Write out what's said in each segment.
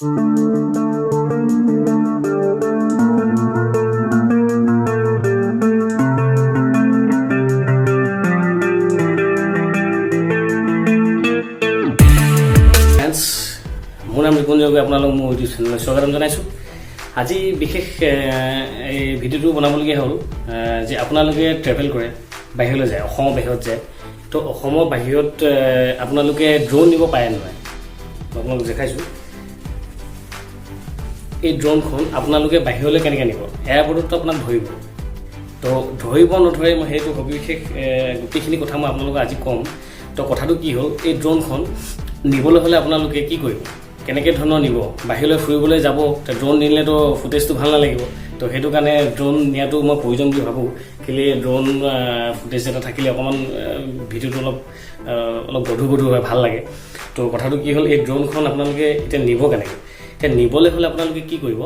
মোৰ নাম ৰিপুঞ্জয় গগৈ, আপোনালোক মোৰ ইউটিউব চেনেললৈ স্বাগতম জনাইছোঁ। আজি বিশেষ এই ভিডিঅ'টো বনাবলগীয়া হ'ল যে আপোনালোকে ট্ৰেভেল কৰে, বাহিৰলৈ যায়, অসমৰ বাহিৰত যায়। তো অসমৰ বাহিৰত আপোনালোকে ড্ৰোন নিব পাৰে নহয়, আপোনালোক দেখাইছোঁ। এই ড্ৰোনখন আপোনালোকে বাহিৰলৈ কেনেকৈ নিব? এয়াৰপৰ্টতো আপোনাক ধৰিব। তো ধৰিব নধৰে মই সেইটো সবিশেষ গোটেইখিনি কথা মই আপোনালোকক আজি ক'ম। তো কথাটো কি হ'ল, এই ড্ৰোনখন নিবলৈ হ'লে আপোনালোকে কি কৰিব, কেনেকৈ ধৰণৰ নিব? বাহিৰলৈ ফুৰিবলৈ যাব, ড্ৰোন নিলেতো ফুটেজটো ভাল নালাগিব। তো সেইটো কাৰণে ড্ৰোন নিয়াটো মই প্ৰয়োজন বুলি ভাবোঁ। কেলৈ ড্ৰোন ফুটেজ এটা থাকিলে অকণমান ভিডিঅ'টো অলপ গধুৰ হয়, ভাল লাগে। তো কথাটো কি হ'ল, এই ড্ৰোনখন আপোনালোকে এতিয়া নিব কেনেকৈ? এতিয়া নিবলৈ হ'লে আপোনালোকে কি কৰিব,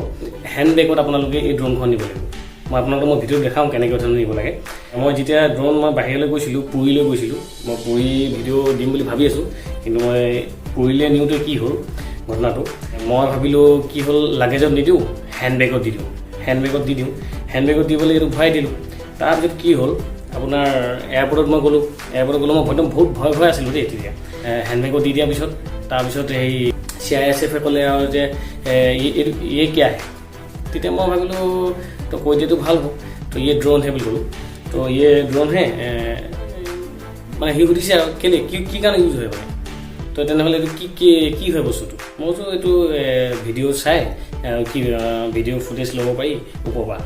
হেণ্ড বেগত আপোনালোকে এই ড্ৰোনখন নিব লাগিব। মই আপোনালোকক ভিডিঅ'ত দেখাওঁ কেনেকৈ ধৰণৰ নিব লাগে। মই যেতিয়া ড্ৰোন মই বাহিৰলৈ গৈছিলোঁ, পুৰীলৈ গৈছিলোঁ, মই পুৰী ভিডিঅ' দিম বুলি ভাবি আছোঁ। কিন্তু মই পুৰীলৈ নিওঁতে কি হ'ল ঘটনাটো, মই ভাবিলোঁ কি হ'ল, লাগেজত নিদিওঁ, হেণ্ড বেগত দি দিওঁ। হেণ্ড বেগত দি পেলাই এইটো ভৰাই দিলোঁ। তাৰপিছত কি হ'ল, আপোনাৰ এয়াৰপৰ্টত মই গ'লোঁ। মই একদম বহুত ভয় আছিলোঁ দেই তেতিয়া। হেণ্ড বেগত দি দিয়াৰ পিছত তাৰপিছত সেই CISFে ক'লে আৰু যে ইয়ে কিয়া হে? তেতিয়া মই ভাবিলোঁ তো কৈ দিয়াটো ভাল হ'ব। তো ইয়ে ড্ৰোন হে বুলি ক'লোঁ। তো ইয়ে ড্ৰোন হে, মানে সি সুধিছে আৰু কেলৈ, কি কাৰণে ইউজ হয় মানে? তো তেনেহ'লে এইটো কি হয় বস্তুটো? মই কৈছোঁ এইটো ভিডিঅ' চাই কি ভিডিঅ' ফুটেজ ল'ব পাৰি ওপৰৰ পৰা।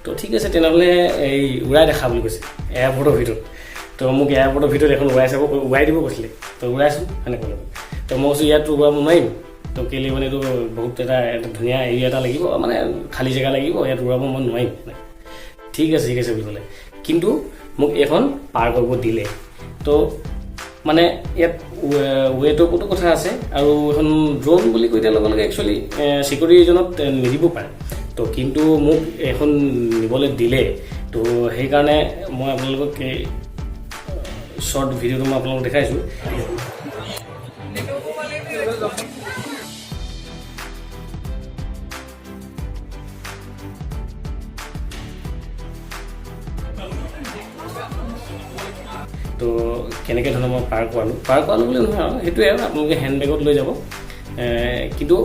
তো ঠিক আছে তেনেহ'লে এই উৰাই দেখা বুলি কৈছে এয়াৰপৰ্টৰ ভিতৰত। তো মোক এয়াৰপৰ্টৰ ভিতৰত এখন উৰাই দিব কৈছিলে। তো উৰাইছোঁ সেনেকৈ ক'লে। তো মই কৈছোঁ ইয়াততো উৰাব নোৱাৰিম। তো কেলৈ মানে এইটো বহুত এটা ধুনীয়া এৰিয়া এটা লাগিব, মানে খালী জেগা লাগিব, ইয়াত উৰাব মই নোৱাৰিম। ঠিক আছে বুলি ক'লে। কিন্তু মোক এইখন পাৰ কৰিব দিলে। তো মানে ইয়াত ৱেটৰ ওপৰতো কথা আছে, আৰু এখন ড্ৰোন বুলি কৈ দিয়াৰ লগে লগে একচুৱেলি চিকিউৰিটি ৰিজনত নিদিব পাৰে। তো কিন্তু মোক এখন নিবলৈ দিলে। তো সেইকাৰণে মই আপোনালোকক এই শ্বৰ্ট ভিডিঅ'টো মই আপোনালোকক দেখাইছোঁ। তো কেনেকৈ ধৰণৰ মই পাৰ কৰালোঁ বুলি নহয় আৰু সেইটোৱে আৰু আপোনালোকে হেণ্ড বেগত লৈ যাব, কিন্তু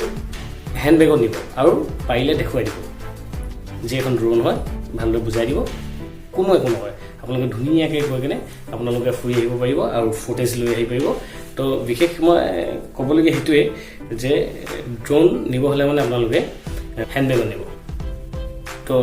হেণ্ড বেগত নিব আৰু পাৰিলে দেখুৱাই দিব যে এখন ড্ৰোন হয়, ভালদৰে বুজাই দিব। কোনো একো নকয়, আপোনালোকে ধুনীয়াকৈ গৈ কিনে আপোনালোকে ফুৰি আহিব পাৰিব আৰু ফুটেজ লৈ আহিব পাৰিব। তো বিশেষ মই ক'বলগীয়া সেইটোৱে যে ড্ৰোন নিব হ'লে মানে আপোনালোকে হেণ্ড বেগত নিব। তো